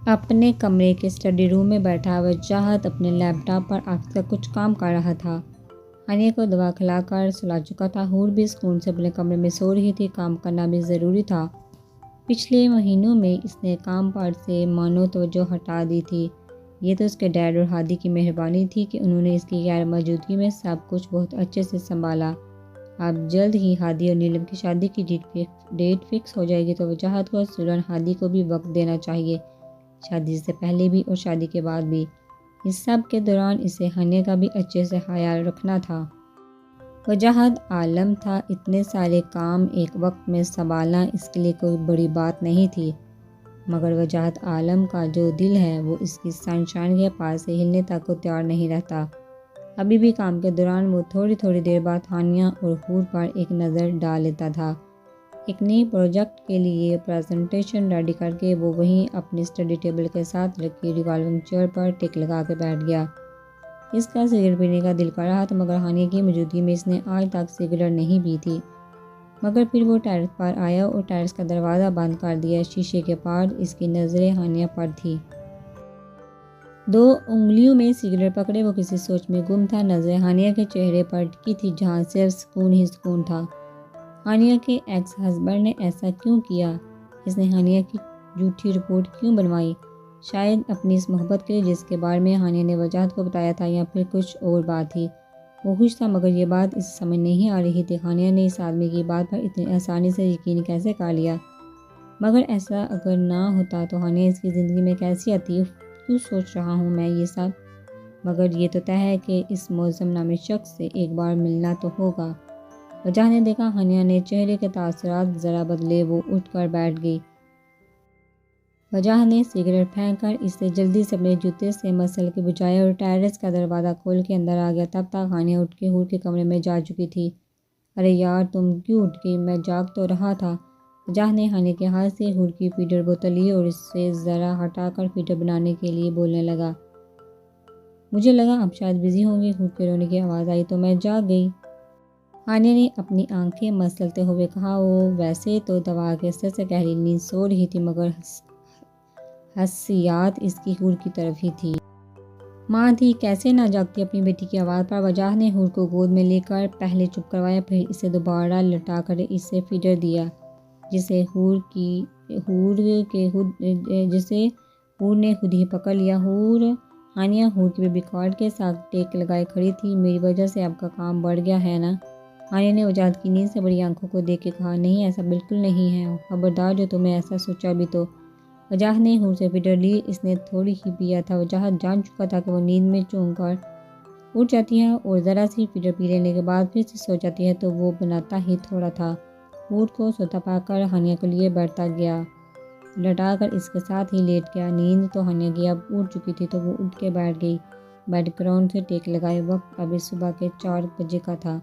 اپنے کمرے کے اسٹڈی روم میں بیٹھا وجاہت اپنے لیپ ٹاپ پر آفس کا کچھ کام کر رہا تھا۔ ہانیہ کو دوا کھلا کر سلا چکا تھا۔ حور بھی سکون سے اپنے کمرے میں سو رہی تھی۔ کام کرنا بھی ضروری تھا۔ پچھلے مہینوں میں اس نے کام پر سے مانو توجہ ہٹا دی تھی۔ یہ تو اس کے ڈیڈ اور ہادی کی مہربانی تھی کہ انہوں نے اس کی غیر موجودگی میں سب کچھ بہت اچھے سے سنبھالا۔ اب جلد ہی ہادی اور نیلم کی شادی کی ڈیٹ فکس ہو جائے گی تو وجاہت کو سلن ہادی کو بھی وقت دینا چاہیے، شادی سے پہلے بھی اور شادی کے بعد بھی۔ اس سب کے دوران اسے ہانیہ کا بھی اچھے سے خیال رکھنا تھا۔ وجاہت عالم تھا، اتنے سارے کام ایک وقت میں سنبھالنا اس کے لیے کوئی بڑی بات نہیں تھی، مگر وجاہت عالم کا جو دل ہے وہ اس کی سنشائن کے پاس سے ہلنے تک کو تیار نہیں رہتا۔ ابھی بھی کام کے دوران وہ تھوڑی تھوڑی دیر بعد ہانیہ اور حور پر ایک نظر ڈال لیتا تھا۔ ایک نئی پروجیکٹ کے لیے پریزنٹیشن ریڈی کر کے وہ وہیں اپنی اسٹڈی ٹیبل کے ساتھ رکھی ریوالونگ چیئر پر ٹک لگا کے بیٹھ گیا۔ اس کا سگریٹ پینے کا دل کر رہا تھا، مگر ہانیہ کی موجودگی میں اس نے آج تک سگریٹ نہیں پی تھی۔ مگر پھر وہ ٹیرس پر آیا اور ٹیرس کا دروازہ بند کر دیا۔ شیشے کے پار اس کی نظریں ہانیہ پر تھی۔ 2 انگلیوں میں سگریٹ پکڑے وہ کسی سوچ میں گم تھا۔ نظریں ہانیہ کے چہرے پر ٹکی تھی جہاں صرف سکون ہی سکون تھا۔ ہانیہ کے ایکس ہسبینڈ نے ایسا کیوں کیا؟ اس نے ہانیہ کی جھوٹی رپورٹ کیوں بنوائی؟ شاید اپنی اس محبت کے لیے جس کے بارے میں ہانیہ نے وجاہت کو بتایا تھا، یا پھر کچھ اور بات تھی۔ وہ خوش تھا، مگر یہ بات اسے سمجھ نہیں آ رہی تھی۔ ہانیہ نے اس آدمی کی بات پر اتنی آسانی سے یقین کیسے کر لیا؟ مگر ایسا اگر نہ ہوتا تو ہانیہ اس کی زندگی میں کیسی آتی؟ کیوں سوچ رہا ہوں میں یہ سب؟ مگر یہ تو طے ہے کہ اس معظم نامی شخص سے ایک بار ملنا تو ہوگا۔ وجاہت نے دیکھا ہانیہ نے چہرے کے تاثرات ذرا بدلے۔ وہ اٹھ کر بیٹھ گئی۔ وجاہت نے سگریٹ پھینک کر اسے جلدی سے اپنے جوتے سے مسل کے بجایا اور ٹیرس کا دروازہ کھول کے اندر آ گیا۔ تب تک ہانیہ اٹھ کے حور کے کمرے میں جا چکی تھی۔ ارے یار تم کیوں اٹھ گئی؟ میں جاگ تو رہا تھا۔ وجاہت نے ہانیہ کے ہاتھ سے حور کی فیڈر بوتل لی اور اس سے ذرا ہٹا کر فیڈر بنانے کے لیے بولنے لگا۔ مجھے لگا اب شاید بزی ہوں گی۔ حور کے رونے کی آواز آئی تو میں جاگ گئی۔ ہانیہ نے اپنی آنکھیں مسلتے ہوئے کہا۔ وہ ویسے تو دوا کے اثر سے گہری نیند سو رہی تھی، مگر حسیات اس کی حور کی طرف ہی تھی۔ ماں تھی، کیسے نہ جاگتی اپنی بیٹی کی آواز پر۔ وجاہت نے حور کو گود میں لے کر پہلے چپ کروایا، پھر اسے دوبارہ لٹا کر اسے فیڈر دیا، جسے حور نے خود ہی پکڑ لیا۔ ہانیہ حور کی بیبی کارڈ کے ساتھ ٹیک لگائے کھڑی تھی۔ میری وجہ سے آپ کا کام بڑھ گیا ہے نا؟ ہانیہ نے وجاہت کی نیند سے بڑی آنکھوں کو دیکھ کے کہا۔ نہیں، ایسا بالکل نہیں ہے، خبردار جو تم نے ایسا سوچا بھی تو۔ وجاہت نے حور سے فیڈر لی۔ اس نے تھوڑی ہی پیا تھا۔ وجاہت جان چکا تھا کہ وہ نیند میں چونک کر اٹھ جاتی ہے اور ذرا سی فیڈر پی لینے کے بعد پھر سے سو جاتی ہے، تو وہ بناتا ہی تھوڑا تھا۔ حور کو سوتا پا کر ہانیہ کے لیے بیٹھتا گیا، لٹا کر اس کے ساتھ ہی لیٹ گیا۔ نیند تو ہانیہ کی اب اٹھ چکی تھی تو وہ اٹھ کے بیٹھ گئی بیڈ گراؤنڈ سے ٹیک لگائے۔ وقت ابھی صبح کے 4 بجے کا تھا۔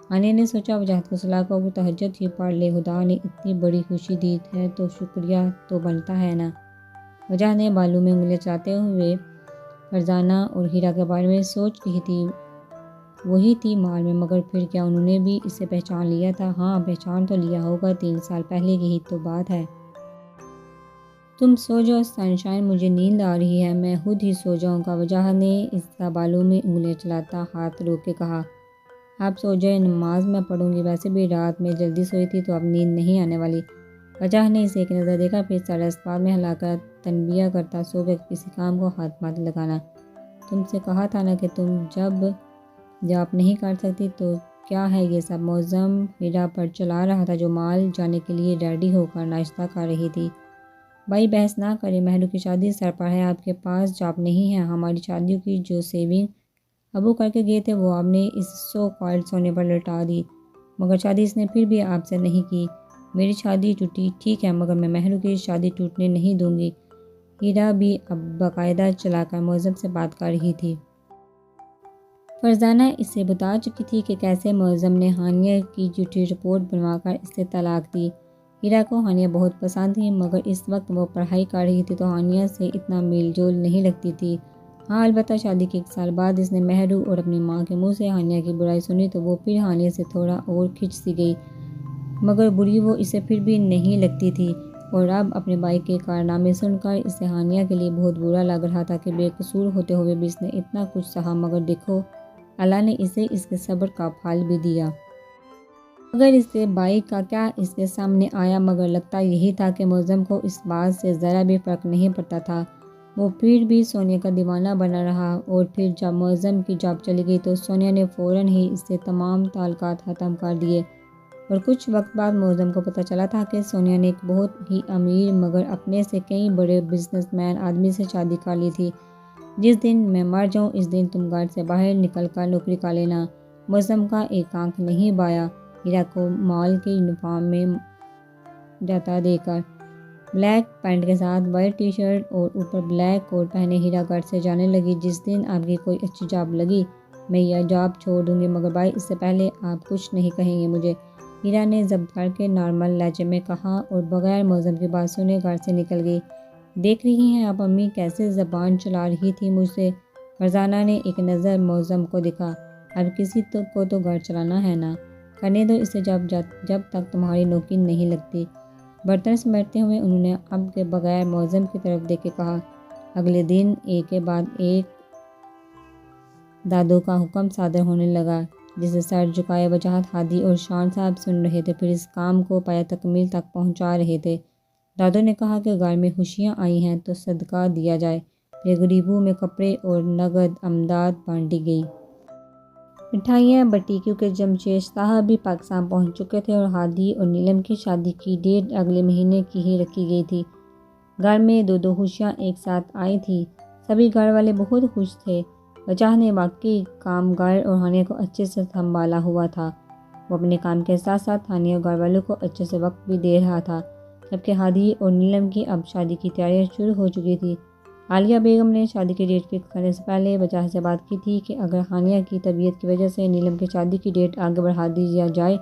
ہانیہ نے سوچا وجاہت کو سلا کر وہ تہجد ہی پڑھ لے، خدا نے اتنی بڑی خوشی دی ہے تو شکریہ تو بنتا ہے نا۔ وجاہت نے بالوں میں انگلیاں چلاتے ہوئے فرزانہ اور ہیرا کے بارے میں سوچ رہی تھی۔ وہی تھی مال میں، مگر پھر کیا انہوں نے بھی اسے پہچان لیا تھا؟ ہاں پہچان تو لیا ہوگا، 3 سال پہلے کی ہی تو بات ہے۔ تم سو جاؤ سنشائن، مجھے نیند آ رہی ہے، میں خود ہی سو جاؤں گا۔ وجاہت نے اس کا بالوں میں انگلیاں چلاتا ہاتھ روک کے کہا۔ آپ سو جائیں، نماز میں پڑھوں گی، ویسے بھی رات میں جلدی سوئی تھی تو اب نیند نہیں آنے والی۔ وجاہت نے اسے ایک نظر دیکھا، پھر سر اسباب میں ہلا کر تنبیہ کرتا سو گیا۔ کسی کام کو ہاتھ مت لگانا، تم سے کہا تھا نا کہ تم جب آپ نہیں کر سکتی تو کیا ہے یہ سب؟ معظم ہیرا پر چلا رہا تھا جو مال جانے کے لیے ریڈی ہو کر ناشتہ کر رہی تھی۔ بھائی بحث نہ کریں، مہرو کی شادی سر پر ہے، آپ کے پاس جاب نہیں ہے۔ ہماری شادیوں کی جو سیونگ ابو کر کے گئے تھے وہ آپ نے اس سو کالڈ سونے پر لٹا دی، مگر شادی اس نے پھر بھی آپ سے نہیں کی۔ میری شادی ٹوٹی ٹھیک ہے، مگر میں مہرو کی شادی ٹوٹنے نہیں دوں گی۔ ہیرا بھی اب باقاعدہ چلا کر معظم سے بات کر رہی تھی۔ فرزانہ اسے بتا چکی تھی کہ کیسے معظم نے ہانیہ کی جھوٹی رپورٹ بنوا کر اسے طلاق دی۔ ہیرا کو ہانیہ بہت پسند تھی، مگر اس وقت وہ پڑھائی کر رہی تھی تو ہانیہ سے اتنا میل جول نہیں رکھتی تھی۔ ہاں البتہ شادی کے 1 سال بعد اس نے مہرو اور اپنی ماں کے منہ سے ہانیہ کی برائی سنی تو وہ پھر ہانیہ سے تھوڑا اور کھنچ سی گئی، مگر بری وہ اسے پھر بھی نہیں لگتی تھی۔ اور اب اپنے بھائی کے کارنامے سن کر اسے ہانیہ کے لیے بہت برا لگ رہا تھا کہ بے قصور ہوتے ہوئے بھی اس نے اتنا کچھ سہا، مگر دیکھو اللہ نے اسے اس کے صبر کا پھل بھی دیا۔ مگر اس کے بھائی کا کیا اس کے سامنے آیا، مگر لگتا یہی تھا کہ معظم کو اس بات سے ذرا بھی فرق نہیں پڑتا تھا۔ وہ پھر بھی سونیا کا دیوانہ بنا رہا، اور پھر جب معظم کی جاب چلی گئی تو سونیا نے فوراً ہی اس سے تمام تعلقات ختم کر دیے، اور کچھ وقت بعد معظم کو پتہ چلا تھا کہ سونیا نے ایک بہت ہی امیر مگر اپنے سے کئی بڑے بزنس مین آدمی سے شادی کر لی تھی۔ جس دن میں مر جاؤں اس دن تم گھر سے باہر نکل کر نوکری کر لینا۔ معظم کا ایک آنکھ نہیں بایا ہیرا کو مال کے یونیفارم میں جاتا دیکھ کر۔ بلیک پینٹ کے ساتھ وائٹ ٹی شرٹ اور اوپر بلیک کوٹ پہنے ہیرا گھر سے جانے لگی۔ جس دن آپ کی کوئی اچھی جاب لگی میں یہ جاب چھوڑ دوں گی، مگر بھائی اس سے پہلے آپ کچھ نہیں کہیں گے مجھے، ہیرا نے ضبط کر کے نارمل لہجے میں کہا، اور بغیر معظم کی بات سنے گھر سے نکل گئی۔ دیکھ رہی ہیں آپ امی کیسے زبان چلا رہی تھی مجھ سے۔ فرزانہ نے ایک نظر معظم کو دکھا، اب کسی کو تو گھر چلانا ہے نا، کرنے دو اسے جب تک تمہاری نوکری نہیں لگتی۔ برتن سمیٹتے ہوئے انہوں نے اب کے بغیر معظم کی طرف دیکھ کے کہا۔ اگلے دن ایک کے بعد ایک دادوں کا حکم صادر ہونے لگا، جسے سر جھکائے وجاہت ہادی اور شان صاحب سن رہے تھے، پھر اس کام کو پایہ تکمیل تک پہنچا رہے تھے۔ دادوں نے کہا کہ گھر میں خوشیاں آئی ہیں تو صدقہ دیا جائے، پھر غریبوں میں کپڑے اور نقد امداد بانٹی گئی۔ مٹھائیاں بٹی کیونکہ جمشید صاحب بھی پاکستان پہنچ چکے تھے، اور ہادی اور نیلم کی شادی کی ڈیٹ اگلے مہینے کی ہی رکھی گئی تھی۔ گھر میں دو خوشیاں ایک ساتھ آئی تھیں، سبھی گھر والے بہت خوش تھے۔ وجاہت نے واقعی کام گھر اور ہانیہ کو اچھے سے سنبھالا ہوا تھا۔ وہ اپنے کام کے ساتھ ساتھ ہانیہ اور گھر والوں کو اچھے سے وقت بھی دے رہا تھا، جبکہ ہادی اور نیلم کی اب شادی کی تیاریاں شروع ہو چکی تھی۔ عالیہ بیگم نے شادی کی ڈیٹ فکس کرنے سے پہلے وجاہت سے بات کی تھی کہ اگر ہانیہ کی طبیعت کی وجہ سے نیلم کی شادی کی ڈیٹ آگے بڑھا دی جائے،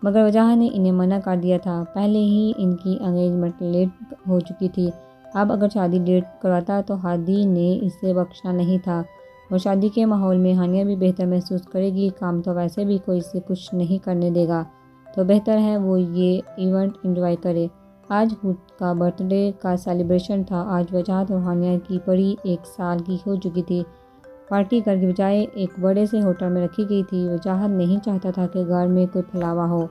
مگر وجاہت نے انہیں منع کر دیا تھا۔ پہلے ہی ان کی انگیجمنٹ لیٹ ہو چکی تھی، اب اگر شادی ڈیٹ کرواتا تو ہادی نے اسے بخشنا نہیں تھا، اور شادی کے ماحول میں ہانیہ بھی بہتر محسوس کرے گی۔ کام تو ویسے بھی کوئی اسے کچھ نہیں کرنے دے گا، تو بہتر ہے وہ یہ ایونٹ انجوائے کرے۔ آج ہوت کا برتھ ڈے کا سیلیبریشن تھا۔ آج وجاہت اور ہانیہ کی پری 1 سال کی ہو چکی تھی۔ پارٹی گھر کے بجائے ایک بڑے سے ہوٹل میں رکھی گئی تھی۔ وجاہت نہیں چاہتا تھا کہ گھر میں کوئی پھیلاوا ہو،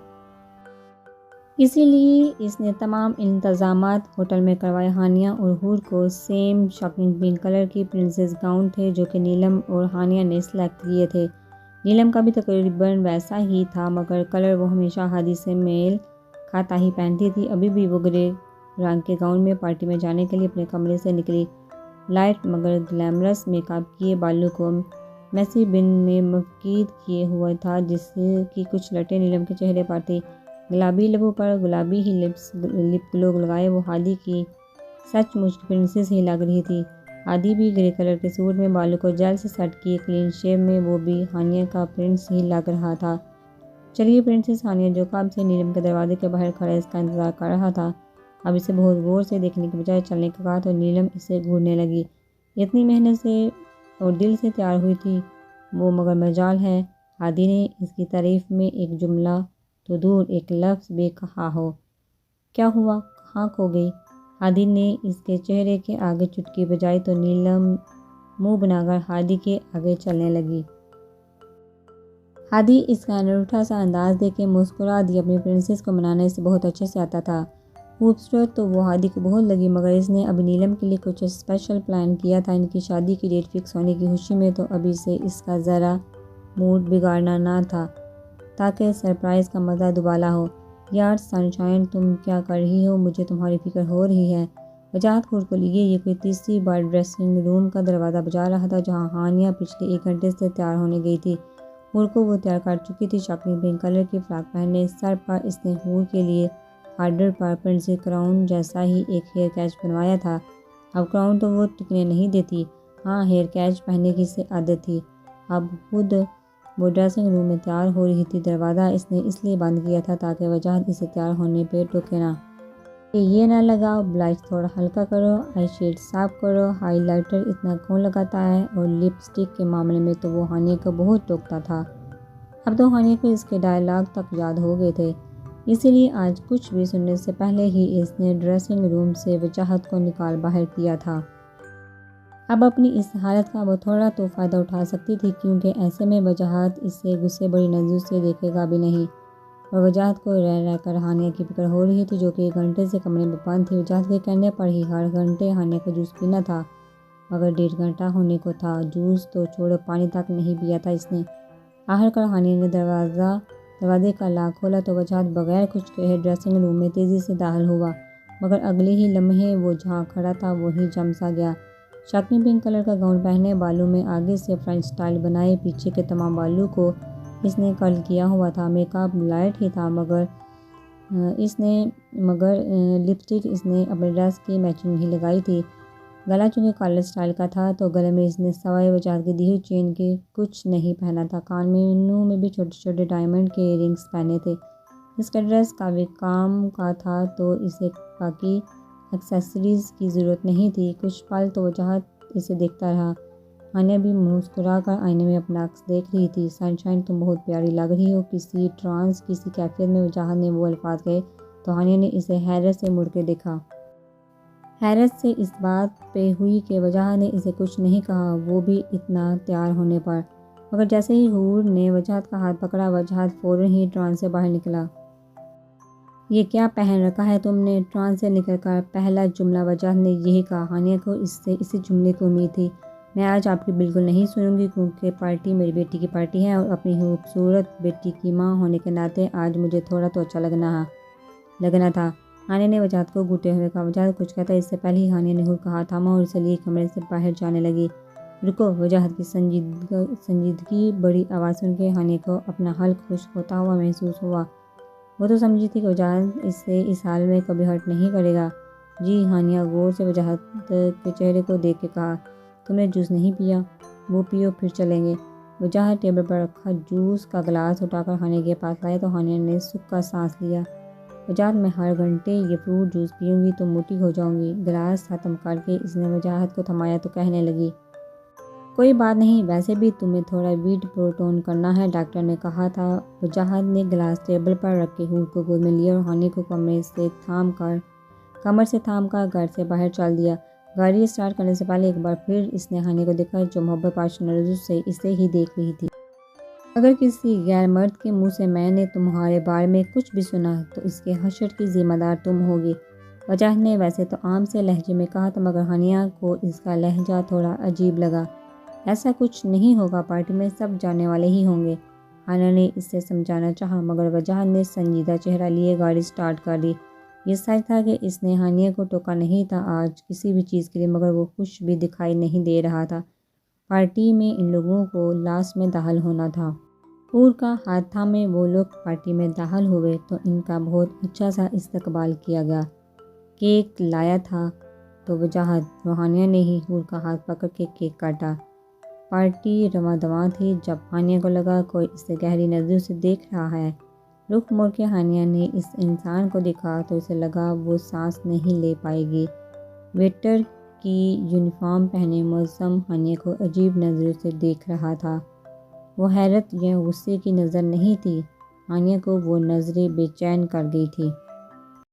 اسی لیے اس نے تمام انتظامات ہوٹل میں کروائے۔ ہانیہ اور حور کو سیم شاکنگ پنک کلر کی پرنسس گاؤن تھے جو کہ نیلم اور ہانیہ نے سلیکٹ کیے تھے۔ نیلم کا بھی تقریباً ویسا ہی تھا، مگر کلر وہ ہمیشہ ہادی سے میل کھاتا ہی پہنتی تھی۔ ابھی بھی وہ گرے رنگ کے گاؤن میں پارٹی میں جانے کے لیے اپنے کمرے سے نکلی۔ لائٹ مگر گلیمرس میک اپ کیے بالوں کو میسی بن میں مفید کیے ہوا تھا، جس کی کچھ لٹیں نیلم کے چہرے پر تھی۔ گلابی لبوں پر گلابی ہی لپ گلو لگائے وہ ہادی کی سچ مچ پرنسس ہی لگ رہی تھی۔ ہادی بھی گرے کلر کے سوٹ میں بالوں کو جیل سے سیٹ کیے کلین شیو میں وہ بھی ہانیہ کا پرنس ہی لگ رہا تھا۔ چلیے پرنسس، ہانیہ جو کب سے نیلم کے دروازے کے باہر کھڑا اس کا انتظار کر رہا تھا، اب اسے بہت غور سے دیکھنے کے بجائے چلنے کا کہا تو نیلم اسے گھورنے لگی۔ اتنی محنت سے اور دل سے تیار ہوئی تھی وہ، مگر مجال ہے ہادی نے اس کی تعریف میں ایک جملہ تو دور ایک لفظ بھی کہا ہو۔ کیا ہوا، کہاں کھو گئی؟ ہادی نے اس کے چہرے کے آگے چٹکی بجائی تو نیلم منہ بنا کر ہادی کے آگے چلنے لگی۔ ہادی اس کا انوکھا سا انداز دیکھ کے مسکرا دی۔ اپنی پرنسس کو منانا اسے بہت اچھے سے آتا تھا۔ خوبصورت تو وہ ہادی کو بہت لگی، مگر اس نے ابھی نیلم کے لیے کچھ اسپیشل پلان کیا تھا ان کی شادی کی ڈیٹ فکس ہونے کی خوشی میں، تو ابھی سے اس کا ذرا موڈ بگاڑنا نہ تھا تاکہ سرپرائز کا مزہ دوبالا ہو۔ یار سن شائن، تم کیا کر رہی ہو؟ مجھے تمہاری فکر ہو رہی ہے۔ وجاہت حور کو لیے یہ کوئی تیسری بار ڈریسنگ روم کا دروازہ بجا رہا تھا، جہاں ہانیہ پچھلے 1 گھنٹے سے تیار ہونے گئی تھی۔ حور کو وہ تیار کر چکی تھی، شاکنگ پنک کلر کی فراک پہنے سر پر اس نے حور کے لیے آرڈر پر پرنسس کراؤن جیسا ہی ایک ہیئر کیچ بنوایا تھا۔ اب کراؤن تو وہ ٹکنے نہیں دیتی، ہاں ہیئر کیچ پہننے کی اسے عادت تھی۔ اب خود وہ ڈریسنگ روم میں تیار ہو رہی تھی۔ دروازہ اس نے اس لیے بند کیا تھا تاکہ وجاہت اسے تیار ہونے پہ ٹوکے نہ کہ یہ نہ لگاؤ، بلش تھوڑا ہلکا کرو، آئی شیڈ صاف کرو، ہائی لائٹر اتنا کون لگاتا ہے، اور لپ سٹک کے معاملے میں تو وہ ہانیہ کو بہت ٹوکتا تھا۔ اب تو ہانیہ کو اس کے ڈائلاگ تک یاد ہو گئے تھے، اسی لیے آج کچھ بھی سننے سے پہلے ہی اس نے ڈریسنگ روم سے وجاہت کو نکال باہر کیا تھا۔ اب اپنی اس حالت کا وہ تھوڑا تو فائدہ اٹھا سکتی تھی، کیونکہ ایسے میں وجاہت اسے غصے بڑی نظروں سے دیکھے گا بھی نہیں، اور وجاہت کو رہ کر ہانیہ کی فکر ہو رہی تھی، جو کہ 1 گھنٹے سے کمرے میں بند تھی۔ وجاہت کے کہنے پر ہی ہر گھنٹے ہانیہ کو جوس پینا تھا، مگر 1.5 گھنٹہ ہونے کو تھا، جوس تو چھوڑو پانی تک نہیں پیا تھا اس نے۔ آخر کار ہانیہ نے دروازے کا لاک کھولا تو وجاہت بغیر کچھ کہے ڈریسنگ روم میں تیزی سے داخل ہوا، مگر اگلے ہی لمحے وہ جہاں کھڑا تھا وہیں جم سا گیا۔ شک نے پنک کلر کا گاؤن پہنے، بالوں میں آگے سے فرنچ سٹائل بنائے، پیچھے کے تمام بالوں کو اس نے کرل کیا ہوا تھا، میک اپ لائٹ ہی تھا، مگر لپسٹک اس نے اپنے ڈریس کی میچنگ ہی لگائی تھی۔ گلا چونکہ کالر سٹائل کا تھا تو گلے میں اس نے سوائے وجاہت کی دی ہوئی چین کے کچھ نہیں پہنا تھا، کانوں میں بھی چھوٹے چھوٹے ڈائمنڈ کے ایئر رنگز پہنے تھے۔ اس کا ڈریس کافی کام کا تھا تو اسے باقی ایکسیسریز کی ضرورت نہیں تھی۔ کچھ پل تو وجاہت اسے دیکھتا رہا۔ ہانیہ بھی مسکرا کر آئینے میں اپنا عکس دیکھ رہی تھی۔ سن شائن تم بہت پیاری لگ رہی ہو، کسی کیفیت میں وجاہت نے وہ الفاظ کہے تو ہانیہ نے اسے حیرت سے مڑ کے دیکھا۔ حیرت سے اس بات پہ ہوئی کہ وجاہت نے اسے کچھ نہیں کہا، وہ بھی اتنا تیار ہونے پر، مگر جیسے ہی حور نے وجاہت کا ہاتھ پکڑا، وجاہت فوراً ہی ٹرانس سے باہر نکلا۔ یہ کیا پہن رکھا ہے تم نے؟ ٹرانس سے نکل کر پہلا جملہ وجاہت نے یہی کہا۔ ہانیہ کو اس سے اسی جملے کی امید تھی۔ میں آج آپ کی بالکل نہیں سنوں گی، کیونکہ پارٹی میری بیٹی کی پارٹی ہے، اور اپنی خوبصورت بیٹی کی ماں ہونے کے ناطے آج مجھے تھوڑا تو اچھا لگنا تھا۔ ہانیہ نے وجاہت کو گھٹتے ہوئے کہا۔ وجاہت کچھ کہتا اس سے پہلے ہی ہانیہ نے حور کا ہاتھ تھاما اور اسے لیے کمرے سے باہر جانے لگی۔ رکو! وجاہت کی سنجیدگی بڑی آواز سن کے ہانیہ کو اپنا حلق خشک ہوتا ہوا محسوس ہوا۔ وہ تو سمجھی تھی کہ وجاہت اسے اس حال میں کبھی ہرٹ نہیں کرے گا۔ جی؟ ہانیہ غور سے وجاہت کے چہرے کو دیکھ کے کہا۔ تم نے جوس نہیں پیا؟ وہ پیو پھر چلیں گے۔ وجاہت ٹیبل پر رکھا جوس کا گلاس اٹھا کر ہانیہ کے پاس لایا تو ہانیہ نے سکھ کا سانس لیا۔ وجاہت میں ہر گھنٹے یہ فروٹ جوس پیوں گی تو موٹی ہو جاؤں گی۔ گلاس ختم کر کے اس نے وجاہت کو تھمایا تو کہنے لگی۔ کوئی بات نہیں، ویسے بھی تمہیں تھوڑا ویٹ پروٹون کرنا ہے، ڈاکٹر نے کہا تھا۔ وجاہت نے گلاس ٹیبل پر رکھ کے حور کو گود میں لیا اور ہانیہ کو کمر سے تھام کر گھر سے باہر چل دیا۔ گاڑی اسٹارٹ کرنے سے پہلے ایک بار پھر اس نے ہانیہ کو دیکھا، جو محبت پاش نظروں سے اسے ہی دیکھ رہی تھی۔ اگر کسی غیر مرد کے منہ سے میں نے تمہارے بارے میں کچھ بھی سنا تو اس کے حشر کی ذمہ دار تم ہوگی، وجاہت نے ویسے تو عام سے لہجے میں کہا تھا، مگر ہانیہ کو اس کا لہجہ تھوڑا عجیب لگا۔ ایسا کچھ نہیں ہوگا، پارٹی میں سب جانے والے ہی ہوں گے، ہانیہ نے اسے سمجھانا چاہا، مگر وجاہت نے سنجیدہ چہرہ لیے گاڑی سٹارٹ کر دی۔ یہ سچ تھا کہ اس نے ہانیہ کو ٹوکا نہیں تھا آج کسی بھی چیز کے لیے، مگر وہ خوش بھی دکھائی نہیں دے رہا تھا۔ پارٹی میں ان لوگوں کو لاسٹ میں داخل ہونا تھا۔ حور کا ہاتھ تھامے وہ لوگ پارٹی میں داخل ہوئے تو ان کا بہت اچھا سا استقبال کیا گیا۔ کیک لایا تھا تو وجاہت روحانیہ نے ہی حور کا ہاتھ پکڑ کے کیک کاٹا۔ پارٹی رواں دواں تھی، جب ہانیہ کو لگا کوئی اسے گہری نظروں سے دیکھ رہا ہے۔ رخ موڑ کے ہانیہ نے اس انسان کو دیکھا تو اسے لگا وہ سانس نہیں لے پائے گی۔ ویٹر کی یونیفارم پہنے معظم ہانیہ کو عجیب نظروں سے دیکھ رہا تھا۔ وہ حیرت یا غصے کی نظر نہیں تھی، ہانیہ کو وہ نظریں بے چین کر گئی تھی۔